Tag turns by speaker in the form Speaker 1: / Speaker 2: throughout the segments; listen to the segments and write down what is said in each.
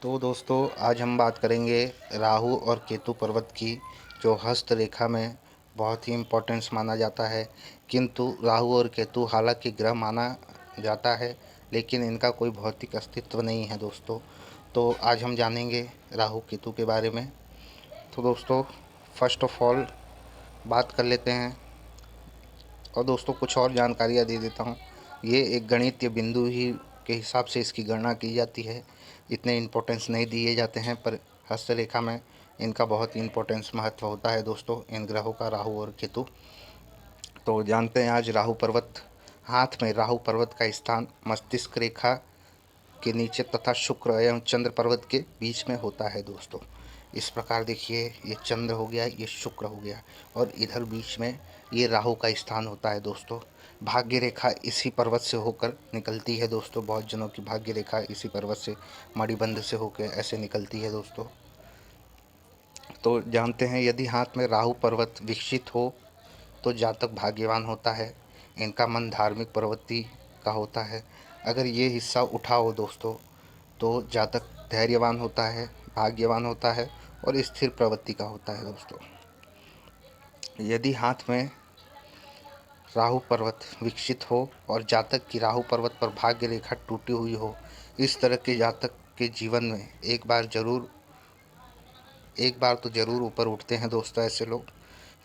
Speaker 1: तो दोस्तों आज हम बात करेंगे राहु और केतु पर्वत की, जो हस्त रेखा में बहुत ही इम्पोर्टेंस माना जाता है। किंतु राहु और केतु हालांकि ग्रह माना जाता है, लेकिन इनका कोई भौतिक अस्तित्व नहीं है दोस्तों। तो आज हम जानेंगे राहु केतु के बारे में। तो दोस्तों फर्स्ट ऑफ ऑल बात कर लेते हैं, और दोस्तों कुछ और जानकारियाँ दे देता हूँ। ये एक गणितीय बिंदु ही के हिसाब से इसकी गणना की जाती है, इतने इम्पोर्टेंस नहीं दिए जाते हैं, पर हस्तरेखा में इनका बहुत ही इम्पोर्टेंस महत्व होता है दोस्तों, इन ग्रहों का, राहु और केतु। तो जानते हैं आज राहु पर्वत। हाथ में राहु पर्वत का स्थान मस्तिष्क रेखा के नीचे तथा शुक्र एवं चंद्र पर्वत के बीच में होता है दोस्तों। इस प्रकार देखिए, ये चंद्र हो गया, ये शुक्र हो गया, और इधर बीच में ये राहु का स्थान होता है दोस्तों। भाग्य रेखा इसी पर्वत से होकर निकलती है दोस्तों। बहुत जनों की भाग्य रेखा इसी पर्वत से, मणिबंध से होकर ऐसे निकलती है दोस्तों। तो जानते हैं, यदि हाथ में राहु पर्वत विकसित हो तो जातक भाग्यवान होता है। इनका मन धार्मिक प्रवृत्ति का होता है। अगर ये हिस्सा उठा हो दोस्तों, तो जातक धैर्यवान होता है, भाग्यवान होता है और स्थिर प्रवृत्ति का होता है दोस्तों। यदि हाथ में राहु पर्वत विकसित हो और जातक की राहु पर्वत पर भाग्य रेखा टूटी हुई हो, इस तरह के जातक के जीवन में एक बार तो ज़रूर ऊपर उठते हैं दोस्तों ऐसे लोग।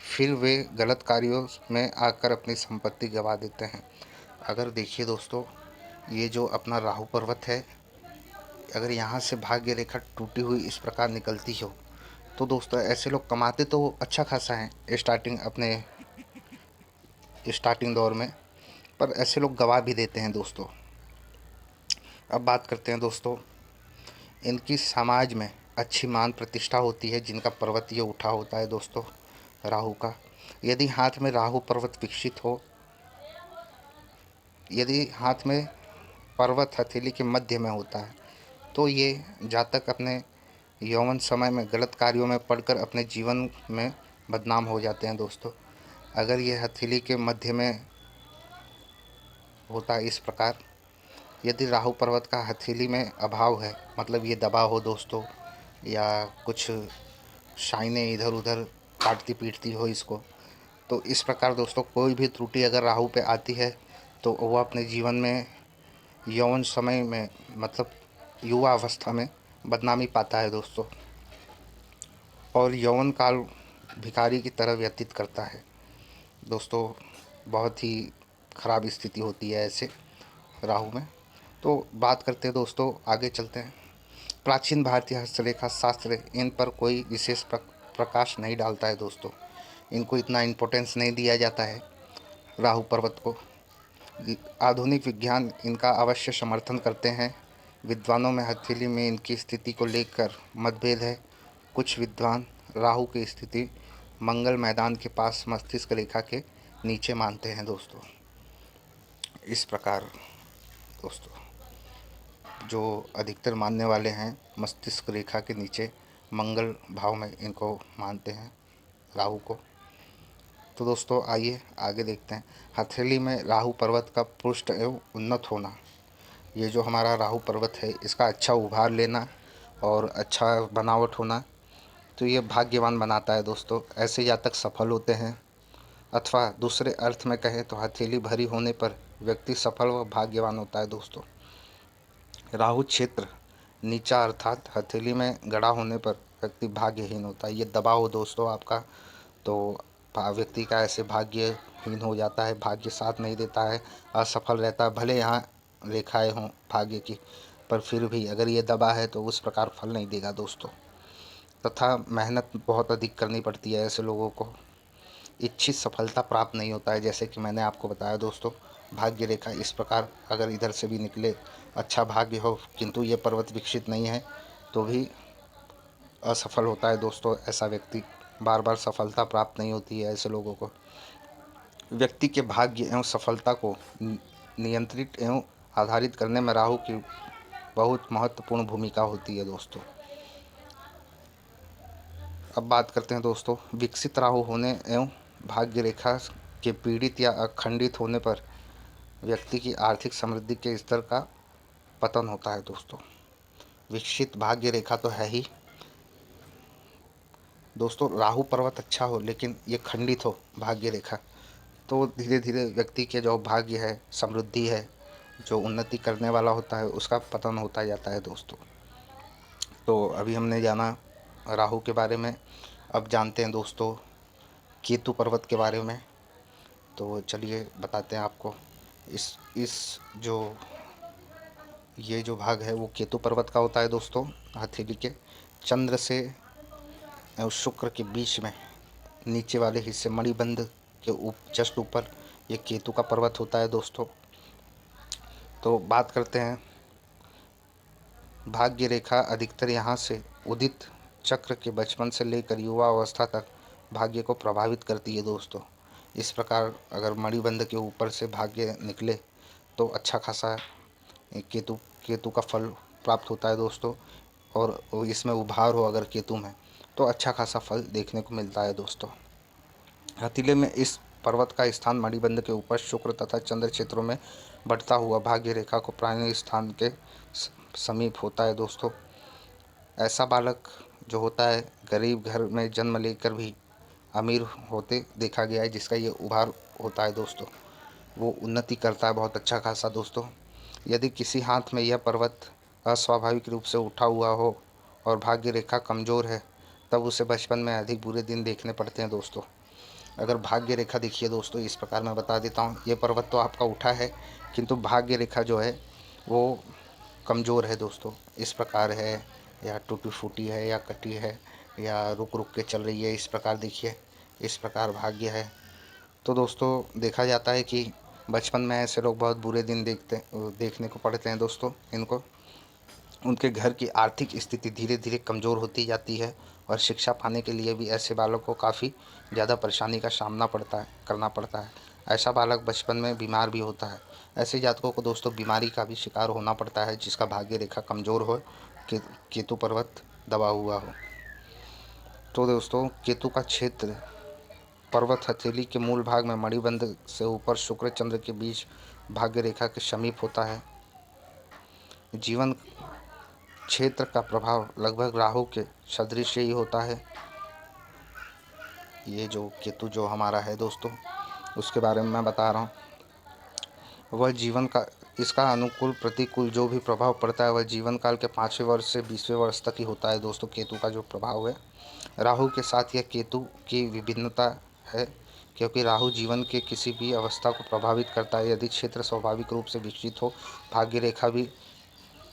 Speaker 1: फिर वे गलत कार्यों में आकर अपनी संपत्ति गंवा देते हैं। अगर देखिए दोस्तों, ये जो अपना राहु पर्वत है, अगर यहाँ से भाग्य रेखा टूटी हुई इस प्रकार निकलती हो, तो दोस्तों ऐसे लोग कमाते तो अच्छा खासा हैं स्टार्टिंग दौर में, पर ऐसे लोग गवा भी देते हैं दोस्तों। अब बात करते हैं दोस्तों, इनकी समाज में अच्छी मान प्रतिष्ठा होती है जिनका पर्वत ये उठा होता है दोस्तों, राहु का। यदि हाथ में राहु पर्वत विकसित हो, यदि हाथ में पर्वत हथेली के मध्य में होता है, तो ये जातक अपने यौवन समय में गलत कार्यों में पड़कर अपने जीवन में बदनाम हो जाते हैं दोस्तों। अगर ये हथेली के मध्य में होता है इस प्रकार, यदि राहु पर्वत का हथेली में अभाव है, मतलब ये दबा हो दोस्तों, या कुछ शाइनें इधर उधर काटती पीटती हो इसको, तो इस प्रकार दोस्तों कोई भी त्रुटि अगर राहु पे आती है, तो वह अपने जीवन में यौवन समय में, मतलब युवा अवस्था में बदनामी पाता है दोस्तों, और यौवन काल भिखारी की तरह व्यतीत करता है दोस्तों। बहुत ही ख़राब स्थिति होती है ऐसे राहु में। तो बात करते हैं दोस्तों, आगे चलते हैं। प्राचीन भारतीय हस्तरेखा शास्त्र इन पर कोई विशेष प्रकाश नहीं डालता है दोस्तों। इनको इतना इम्पोर्टेंस नहीं दिया जाता है राहु पर्वत को। आधुनिक विज्ञान इनका अवश्य समर्थन करते हैं। विद्वानों में हथेली में इनकी स्थिति को लेकर मतभेद है। कुछ विद्वान राहु की स्थिति मंगल मैदान के पास मस्तिष्क रेखा के नीचे मानते हैं दोस्तों। इस प्रकार दोस्तों, जो अधिकतर मानने वाले हैं मस्तिष्क रेखा के नीचे मंगल भाव में इनको मानते हैं, राहु को। तो दोस्तों आइए आगे देखते हैं। हथेली में राहु पर्वत का पुष्ट एवं उन्नत होना, ये जो हमारा राहु पर्वत है इसका अच्छा उभार लेना और अच्छा बनावट होना, तो ये भाग्यवान बनाता है दोस्तों। ऐसे जातक सफल होते हैं, अथवा दूसरे अर्थ में कहें तो हथेली भरी होने पर व्यक्ति सफल व भाग्यवान होता है दोस्तों। राहु क्षेत्र नीचा अर्थात हथेली में गड़ा होने पर व्यक्ति भाग्यहीन होता है। ये दबा हो दोस्तों आपका, तो व्यक्ति का ऐसे भाग्यहीन हो जाता है, भाग्य साथ नहीं देता है, असफल रहता है। भले यहाँ रेखाएं हों भाग्य की, पर फिर भी अगर ये दबा है तो उस प्रकार फल नहीं देगा दोस्तों। तथा मेहनत बहुत अधिक करनी पड़ती है ऐसे लोगों को, इच्छित सफलता प्राप्त नहीं होता है। जैसे कि मैंने आपको बताया दोस्तों, भाग्य रेखा इस प्रकार अगर इधर से भी निकले, अच्छा भाग्य हो, किंतु ये पर्वत विकसित नहीं है, तो भी असफल होता है दोस्तों ऐसा व्यक्ति। बार बार सफलता प्राप्त नहीं होती है ऐसे लोगों को। व्यक्ति के भाग्य एवं सफलता को नियंत्रित एवं आधारित करने में राहु की बहुत महत्वपूर्ण भूमिका होती है दोस्तों। अब बात करते हैं दोस्तों, विकसित राहु होने एवं भाग्य रेखा के पीड़ित या अखंडित होने पर व्यक्ति की आर्थिक समृद्धि के स्तर का पतन होता है दोस्तों। विकसित भाग्य रेखा तो है ही दोस्तों। राहु पर्वत अच्छा हो लेकिन ये खंडित हो भाग्य रेखा, तो धीरे धीरे व्यक्ति के जो भाग्य है, समृद्धि है, जो उन्नति करने वाला होता है, उसका पतन होता जाता है दोस्तों। तो अभी हमने जाना राहु के बारे में, अब जानते हैं दोस्तों केतु पर्वत के बारे में। तो चलिए बताते हैं आपको। इस जो ये जो भाग है वो केतु पर्वत का होता है दोस्तों, हथेली के चंद्र से और शुक्र के बीच में नीचे वाले हिस्से मणिबंध के जस्ट ऊपर ये केतु का पर्वत होता है दोस्तों। तो बात करते हैं भाग्य रेखा अधिकतर यहाँ से उदित चक्र के बचपन से लेकर युवा अवस्था तक भाग्य को प्रभावित करती है दोस्तों। इस प्रकार अगर मणिबंध के ऊपर से भाग्य निकले तो अच्छा खासा केतु केतु का फल प्राप्त होता है दोस्तों। और इसमें उभार हो अगर केतु में, तो अच्छा खासा फल देखने को मिलता है दोस्तों। हथेली में इस पर्वत का स्थान मणिबंध के ऊपर शुक्र तथा चंद्र क्षेत्रों में बढ़ता हुआ भाग्य रेखा को प्राणी स्थान के समीप होता है दोस्तों। ऐसा बालक जो होता है गरीब घर में जन्म लेकर भी अमीर होते देखा गया है, जिसका ये उभार होता है दोस्तों, वो उन्नति करता है बहुत अच्छा खासा दोस्तों। यदि किसी हाथ में यह पर्वत अस्वाभाविक रूप से उठा हुआ हो और भाग्य रेखा कमज़ोर है, तब उसे बचपन में अधिक बुरे दिन देखने पड़ते हैं दोस्तों। अगर भाग्य रेखा देखिए दोस्तों, इस प्रकार मैं बता देता हूँ, ये पर्वत तो आपका उठा है किंतु भाग्य रेखा जो है वो कमज़ोर है दोस्तों। इस प्रकार है, या टूटी फूटी है, या कटी है, या रुक रुक के चल रही है, इस प्रकार देखिए, इस प्रकार भाग्य है। तो दोस्तों देखा जाता है कि बचपन में ऐसे लोग बहुत बुरे दिन देखने को पड़ते हैं दोस्तों इनको। उनके घर की आर्थिक स्थिति धीरे धीरे कमज़ोर होती जाती है और शिक्षा पाने के लिए भी ऐसे बालक को काफ़ी ज़्यादा परेशानी का सामना करना पड़ता है। ऐसा बालक बचपन में बीमार भी होता है। ऐसे जातकों को दोस्तों बीमारी का भी शिकार होना पड़ता है, जिसका भाग्य रेखा कमज़ोर हो, केतु पर्वत दबा हुआ हो। तो दोस्तों केतु का क्षेत्र पर्वत हथेली के मूल भाग में मणिबंध से ऊपर शुक्र चंद्र के बीच भाग्य रेखा के समीप होता है। जीवन क्षेत्र का प्रभाव लगभग राहु के सदृश ही होता है। ये जो केतु जो हमारा है दोस्तों, उसके बारे में मैं बता रहा हूँ। वह जीवन का इसका अनुकूल प्रतिकूल जो भी प्रभाव पड़ता है वह जीवन काल के 5वें वर्ष से 20वें वर्ष तक ही होता है दोस्तों। केतु का जो प्रभाव है, राहु के साथ यह केतु की विभिन्नता है, क्योंकि राहु जीवन के किसी भी अवस्था को प्रभावित करता है। यदि क्षेत्र स्वाभाविक रूप से विकसित हो, भाग्य रेखा भी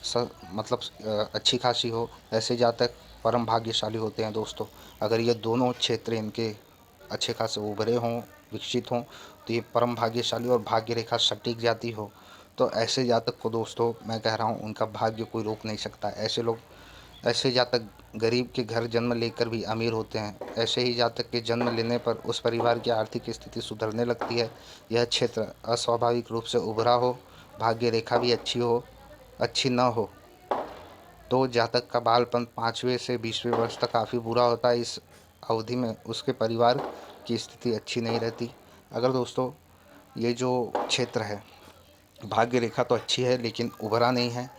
Speaker 1: अच्छी खासी हो, ऐसे जातक परम भाग्यशाली होते हैं दोस्तों। अगर ये दोनों क्षेत्र इनके अच्छे खासे उभरे हों, विकसित हों, तो ये परम भाग्यशाली और भाग्य रेखा सटीक जाती हो, तो ऐसे जातक को दोस्तों मैं कह रहा हूँ उनका भाग्य कोई रोक नहीं सकता। ऐसे जातक गरीब के घर जन्म लेकर भी अमीर होते हैं। ऐसे ही जातक के जन्म लेने पर उस परिवार की आर्थिक स्थिति सुधरने लगती है। यह क्षेत्र अस्वाभाविक रूप से उभरा हो, भाग्य रेखा भी अच्छी न हो, तो जातक का बालपन 5वें से 20वें वर्ष तक काफ़ी बुरा होता है। इस अवधि में उसके परिवार की स्थिति अच्छी नहीं रहती। अगर दोस्तों ये जो क्षेत्र है, भाग्य रेखा तो अच्छी है लेकिन उभरा नहीं है,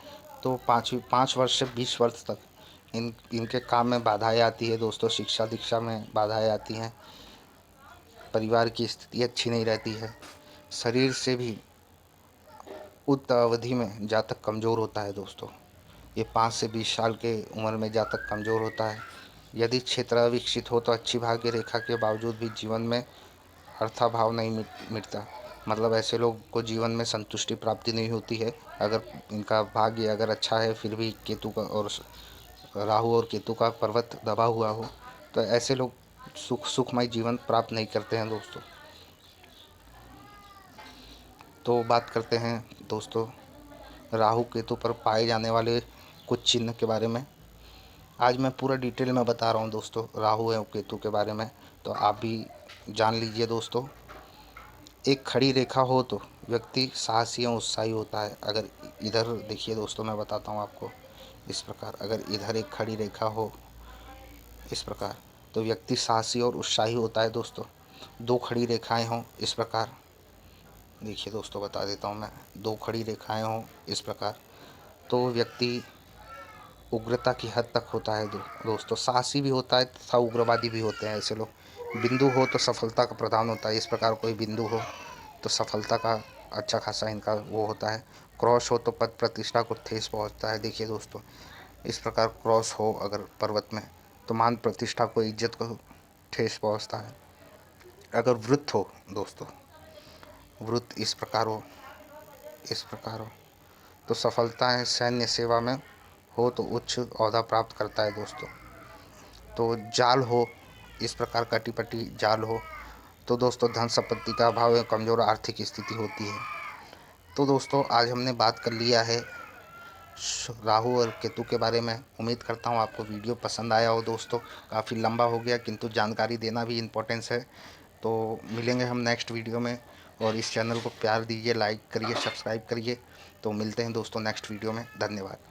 Speaker 1: तो 5 वर्ष से 20 वर्ष तक इनके काम में बाधाएं आती है दोस्तों। शिक्षा दीक्षा में बाधाएं आती हैं, परिवार की स्थिति अच्छी नहीं रहती है, शरीर से भी उक्त अवधि में जातक कमज़ोर होता है दोस्तों। ये 5 से 20 साल के उम्र में जातक कमज़ोर होता है। यदि क्षेत्र अविकसित हो तो अच्छी भाग्य रेखा के बावजूद भी जीवन में अर्थाभाव नहीं मिटता। मतलब ऐसे लोग को जीवन में संतुष्टि प्राप्ति नहीं होती है। अगर इनका भाग्य अगर अच्छा है फिर भी केतु का और राहु और केतु का पर्वत दबा हुआ हो, तो ऐसे लोग सुखमय जीवन प्राप्त नहीं करते हैं दोस्तों। तो बात करते हैं दोस्तों राहु केतु पर पाए जाने वाले कुछ चिन्ह के बारे में। आज मैं पूरा डिटेल में बता रहा हूँ दोस्तों राहु और केतु के बारे में, तो आप भी जान लीजिए दोस्तों। एक खड़ी रेखा हो तो व्यक्ति साहसी और उत्साही होता है। अगर इधर देखिए दोस्तों, मैं बताता हूँ आपको, इस प्रकार अगर इधर एक खड़ी रेखा हो इस प्रकार, तो व्यक्ति साहसी और उत्साही होता है दोस्तों। 2 खड़ी रेखाएं हों इस प्रकार, देखिए दोस्तों बता देता हूँ मैं, 2 खड़ी रेखाएं हों इस प्रकार, तो व्यक्ति उग्रता की हद तक होता है दोस्तों। साहसी भी होता है तथा उग्रवादी भी होते हैं ऐसे लोग। बिंदु हो तो सफलता का प्रदान होता है, इस प्रकार कोई बिंदु हो तो सफलता का अच्छा खासा इनका वो होता है। क्रॉस हो तो पद प्रतिष्ठा को ठेस पहुंचता है। देखिए दोस्तों, इस प्रकार क्रॉस हो अगर पर्वत में तो मान प्रतिष्ठा को, इज्जत को ठेस पहुंचता है। अगर वृत्त हो दोस्तों, वृत्त इस प्रकार हो, इस प्रकार हो तो सफलता है। सैन्य सेवा में हो तो उच्च ओहदा प्राप्त करता है दोस्तों। तो जाल हो, इस प्रकार कटी-पटी जाल हो तो दोस्तों धन संपत्ति का अभाव एवं कमज़ोर आर्थिक स्थिति होती है। तो दोस्तों आज हमने बात कर लिया है राहु और केतु के बारे में। उम्मीद करता हूँ आपको वीडियो पसंद आया हो दोस्तों। काफ़ी लंबा हो गया किंतु जानकारी देना भी इम्पोर्टेंस है। तो मिलेंगे हम नेक्स्ट वीडियो में, और इस चैनल को प्यार दीजिए, लाइक करिए, सब्सक्राइब करिए। तो मिलते हैं दोस्तों नेक्स्ट वीडियो में। धन्यवाद।